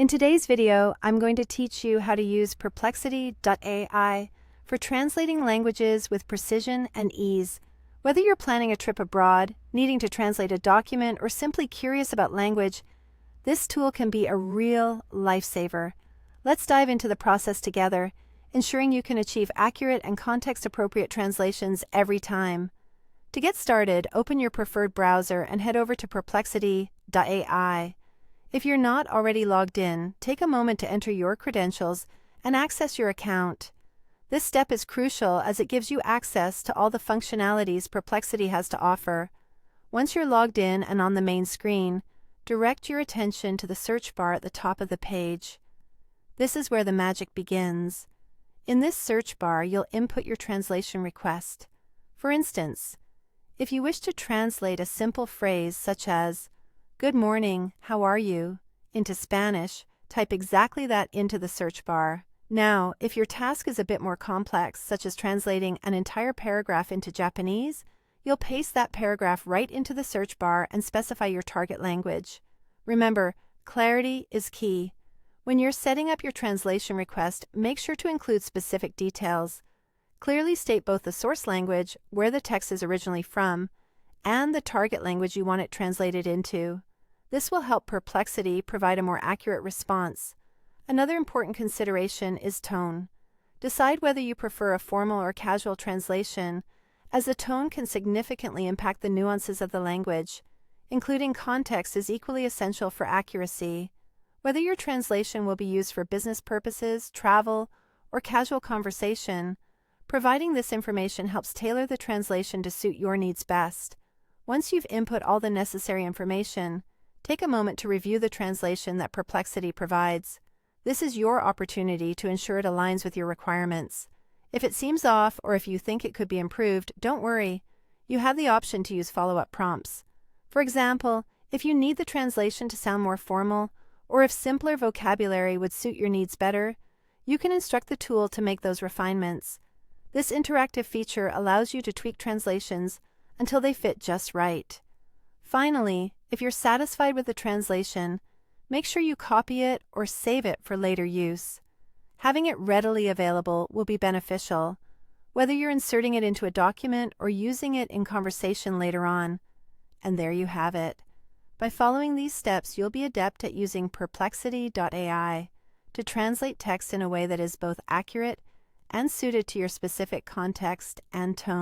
In today's video, I'm going to teach you how to use Perplexity AI for translating languages with precision and ease. Whether you're planning a trip abroad, needing to translate a document, or simply curious about language, this tool can be a real lifesaver. Let's dive into the process together, ensuring you can achieve accurate and context-appropriate translations every time. To get started, open your preferred browser and head over to Perplexity AI. If you're not already logged in, take a moment to enter your credentials and access your account. This step is crucial as it gives you access to all the functionalities Perplexity has to offer. Once you're logged in and on the main screen, direct your attention to the search bar at the top of the page. This is where the magic begins. In this search bar, you'll input your translation request. For instance, if you wish to translate a simple phrase such as, "Good morning, how are you?" into Spanish, type exactly that into the search bar. Now, if your task is a bit more complex, such as translating an entire paragraph into Japanese, you'll paste that paragraph right into the search bar and specify your target language. Remember, clarity is key. When you're setting up your translation request, make sure to include specific details. Clearly state both the source language, where the text is originally from, and the target language you want it translated into. This will help Perplexity provide a more accurate response. Another important consideration is tone. Decide whether you prefer a formal or casual translation, as the tone can significantly impact the nuances of the language. Including context is equally essential for accuracy. Whether your translation will be used for business purposes, travel, or casual conversation, providing this information helps tailor the translation to suit your needs best. Once you've input all the necessary information, take a moment to review the translation that Perplexity provides. This is your opportunity to ensure it aligns with your requirements. If it seems off or if you think it could be improved, don't worry. You have the option to use follow-up prompts. For example, if you need the translation to sound more formal, or if simpler vocabulary would suit your needs better, you can instruct the tool to make those refinements. This interactive feature allows you to tweak translations until they fit just right. Finally, if you're satisfied with the translation, make sure you copy it or save it for later use. Having it readily available will be beneficial, whether you're inserting it into a document or using it in conversation later on. And there you have it. By following these steps, you'll be adept at using Perplexity AI to translate text in a way that is both accurate and suited to your specific context and tone.